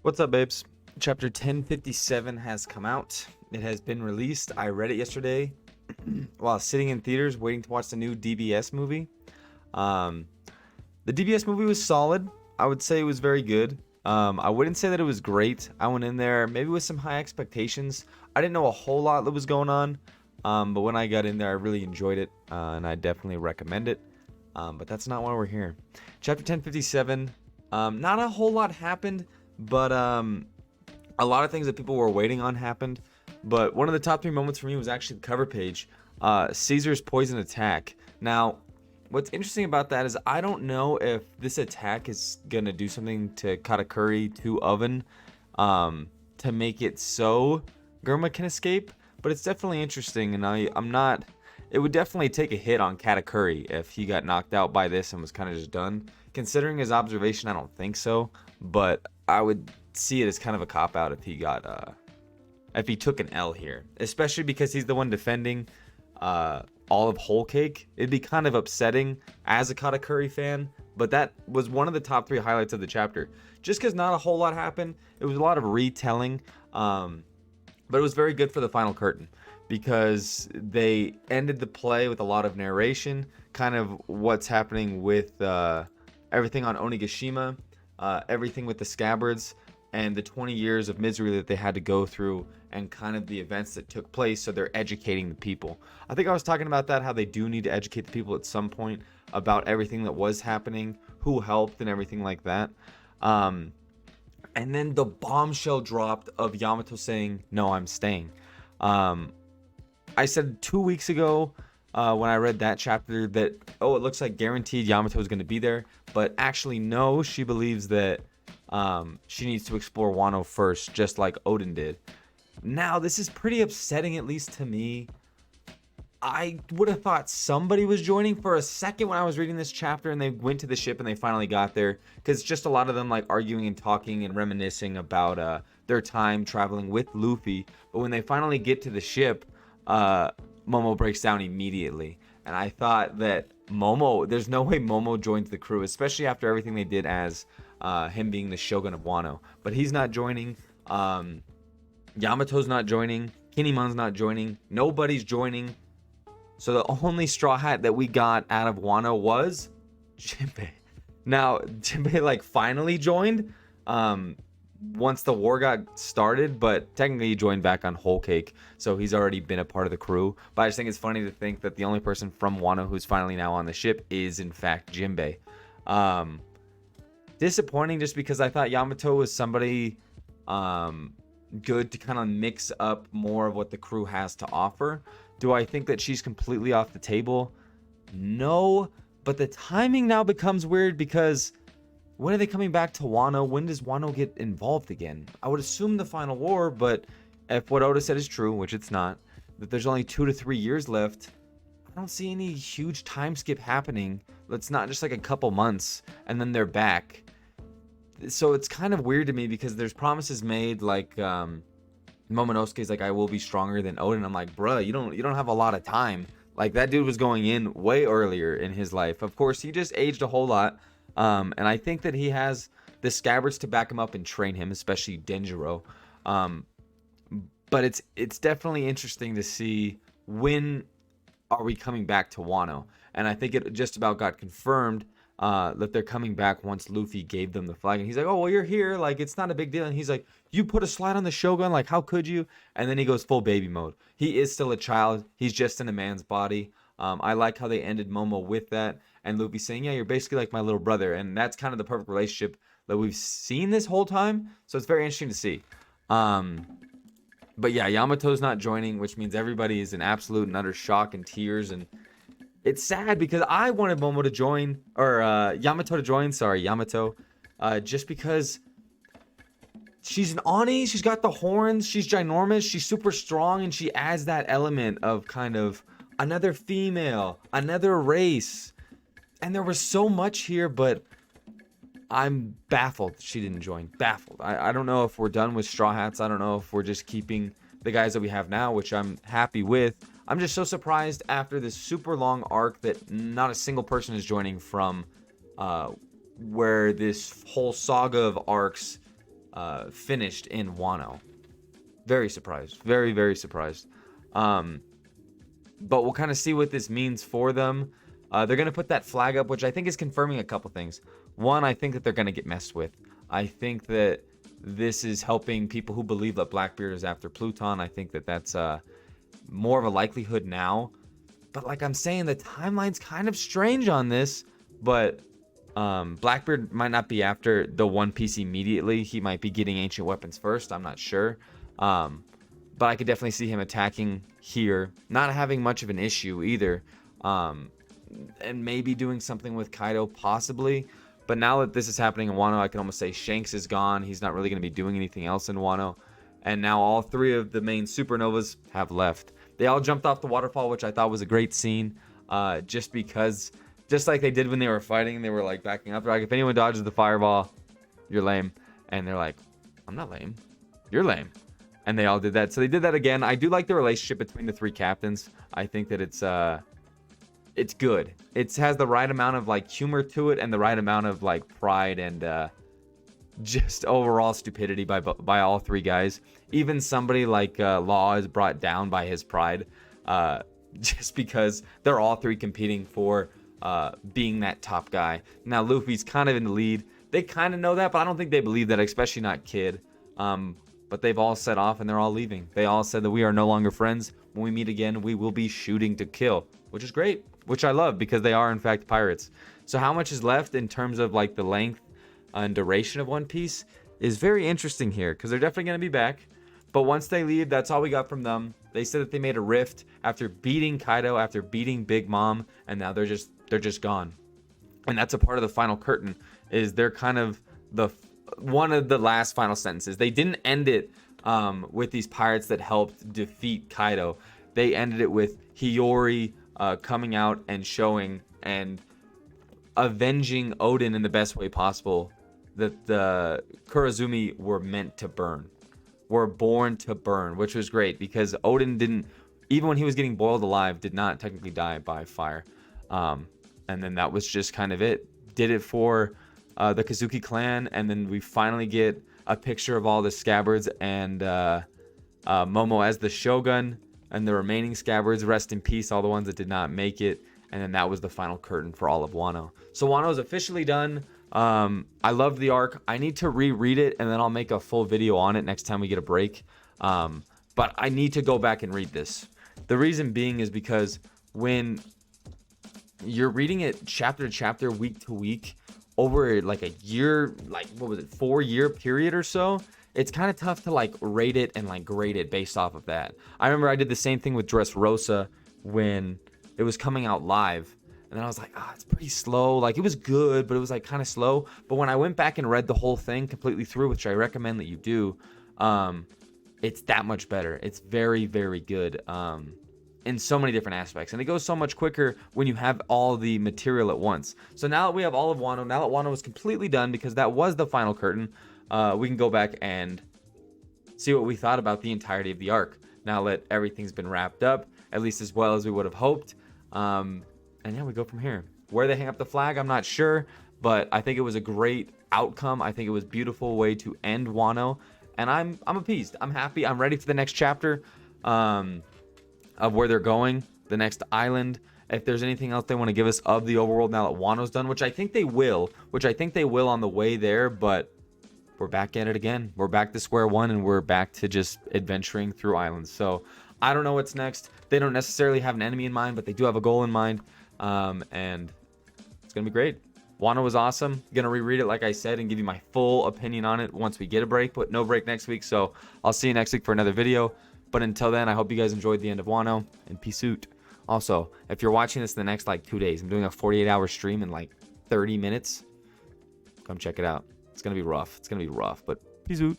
What's up, babes? Chapter 1057 has come out. It has been released. I read it yesterday while sitting in theaters waiting to watch the new DBS movie. Um, the DBS movie was solid. I would say it was very good. I wouldn't say that it was great. I went in there maybe with some high expectations. I didn't know a whole lot that was going on, but when I got in there, I really enjoyed it, and I definitely recommend it. But that's not why we're here. Chapter 1057. Not a whole lot happened, but a lot of things that people were waiting on happened. But one of the top three moments for me was actually the cover page, Caesar's poison attack. Now, what's interesting about that is I don't know if this attack is gonna do something to Katakuri to Oven, to make it so Germa can escape. But it's definitely interesting, and I'm not. It would definitely take a hit on Katakuri if he got knocked out by this and was kind of just done. Considering his observation, I don't think so, but I would see it as kind of a cop out if he took an L here, especially because he's the one defending all of Whole Cake. It'd be kind of upsetting as a Katakuri fan, but that was one of the top three highlights of the chapter. Just because not a whole lot happened, it was a lot of retelling, but it was very good for the final curtain because they ended the play with a lot of narration, kind of what's happening with everything on Onigashima, everything with the scabbards, and the 20 years of misery that they had to go through, and kind of the events that took place. So they're educating the people. I think I was talking about that, how they do need to educate the people at some point about everything that was happening, who helped, and everything like that. And then the bombshell dropped of Yamato saying, "No, I'm staying." I said 2 weeks ago when I read that chapter that, oh, it looks like guaranteed Yamato is going to be there. But actually, no, she believes that she needs to explore Wano first, just like Odin did. Now, this is pretty upsetting, at least to me. I would have thought somebody was joining for a second when I was reading this chapter and they went to the ship and they finally got there. Because just a lot of them like arguing and talking and reminiscing about their time traveling with Luffy. But when they finally get to the ship, Momo breaks down immediately. And I thought that there's no way Momo joins the crew, especially after everything they did as him being the Shogun of Wano. But he's not joining. Yamato's not joining. Kinemon's not joining. Nobody's joining. So the only Straw Hat that we got out of Wano was Jinbei. Now, Jinbei like finally joined once the war got started, but technically he joined back on Whole Cake, so he's already been a part of the crew. But I just think it's funny to think that the only person from Wano who's finally now on the ship is in fact Jinbei. Disappointing just because I thought Yamato was somebody good to kind of mix up more of what the crew has to offer. Do I think that she's completely off the table? No, but the timing now becomes weird because when are they coming back to Wano? When does Wano get involved again? I would assume the final war, but if what Oda said is true, which it's not, that there's only 2 to 3 years left, I don't see any huge time skip happening. It's not just like a couple months and then they're back. So it's kind of weird to me because there's promises made like Momonosuke's like, I will be stronger than Odin. I'm like, bruh, you don't have a lot of time. Like, that dude was going in way earlier in his life. Of course, he just aged a whole lot. And I think that he has the scabbards to back him up and train him, especially Denjiro. But it's definitely interesting to see when are we coming back to Wano. And I think it just about got confirmed that they're coming back once Luffy gave them the flag. And he's like, oh, well, you're here. Like, it's not a big deal. And he's like, you put a slide on the Shogun? Like, how could you? And then he goes full baby mode. He is still a child. He's just in a man's body. I like how they ended Momo with that. And Luffy saying, yeah, you're basically like my little brother. And that's kind of the perfect relationship that we've seen this whole time. So it's very interesting to see. But yeah, Yamato's not joining, which means everybody is in absolute and utter shock and tears. And it's sad because I wanted Momo to join, or Yamato to join, Yamato, just because she's an Oni, she's got the horns, she's ginormous, she's super strong, and she adds that element of kind of another female, another race. And there was so much here, but I'm baffled she didn't join. Baffled. I don't know if we're done with Straw Hats. I don't know if we're just keeping the guys that we have now, which I'm happy with. I'm just so surprised after this super long arc that not a single person is joining from where this whole saga of arcs finished in Wano. Very surprised. Very, very surprised. But we'll kind of see what this means for them. They're going to put that flag up, which I think is confirming a couple things. One, I think that they're going to get messed with. I think that this is helping people who believe that Blackbeard is after Pluton. I think that that's more of a likelihood now. But like I'm saying, the timeline's kind of strange on this. But Blackbeard might not be after the One Piece immediately. He might be getting ancient weapons first. I'm not sure. But I could definitely see him attacking here, not having much of an issue either, and maybe doing something with Kaido possibly. But now that this is happening in Wano, I can almost say Shanks is gone. He's not really going to be doing anything else in Wano. And now all three of the main supernovas have left. They all jumped off the waterfall, which I thought was a great scene, just because, just like they did when they were fighting, they were like backing up. They're like, if anyone dodges the fireball, you're lame. And they're like, I'm not lame. You're lame. And they all did that. So they did that again. I do like the relationship between the three captains. I think that it's good. It has the right amount of like humor to it and the right amount of like pride and just overall stupidity by all three guys. Even somebody like Law is brought down by his pride, just because they're all three competing for being that top guy. Now Luffy's kind of in the lead. They kind of know that, but I don't think they believe that, especially not Kid. But they've all set off and they're all leaving. They all said that we are no longer friends. When we meet again, we will be shooting to kill, which is great, which I love because they are in fact pirates. So how much is left in terms of like the length and duration of One Piece is very interesting here, because they're definitely going to be back. But once they leave, that's all we got from them. They said that they made a rift after beating Kaido, after beating Big Mom, and now they're just gone. And that's a part of the final curtain, is they're kind of one of the last final sentences. They didn't end it with these pirates that helped defeat Kaido. They ended it with Hiyori coming out and showing and avenging Odin in the best way possible, that the Kurazumi were meant to burn, were born to burn, which was great because Odin didn't, even when he was getting boiled alive, did not technically die by fire. And then that was just kind of it. Did it for the Kazuki clan, and then we finally get a picture of all the scabbards and Momo as the shogun, and the remaining scabbards rest in peace, all the ones that did not make it. And then that was the final curtain for all of Wano. So Wano is officially done. I loved the arc. I need to reread it, and then I'll make a full video on it next time we get a break. But I need to go back and read this. The reason being is because when you're reading it chapter to chapter, week to week, over like a year, like what was it, 4-year period or so, it's kind of tough to like rate it and like grade it based off of that. I remember I did the same thing with Dressrosa when it was coming out live, and then I was like, it's pretty slow. Like it was good, but it was like kind of slow. But when I went back and read the whole thing completely through, which I recommend that you do, it's that much better. It's very, very good in so many different aspects, and it goes so much quicker when you have all the material at once. So now that we have all of Wano, now that Wano is completely done, because that was the final curtain, we can go back and see what we thought about the entirety of the arc. Now that everything's been wrapped up, at least as well as we would have hoped. And yeah, we go from here. Where they hang up the flag, I'm not sure, but I think it was a great outcome. I think it was a beautiful way to end Wano, and I'm appeased. I'm happy. I'm ready for the next chapter of where they're going, the next island. If there's anything else they want to give us of the overworld now that Wano's done, which I think they will on the way there, but we're back at it again. We're back to square one, and we're back to just adventuring through islands. So I don't know what's next. They don't necessarily have an enemy in mind, but they do have a goal in mind. And it's going to be great. Wano was awesome. Going to reread it, like I said, and give you my full opinion on it once we get a break, but no break next week. So I'll see you next week for another video. But until then, I hope you guys enjoyed the end of Wano, and peace out. Also, if you're watching this in the next like 2 days, I'm doing a 48-hour stream in like 30 minutes. Come check it out. It's going to be rough. It's going to be rough, but peace out.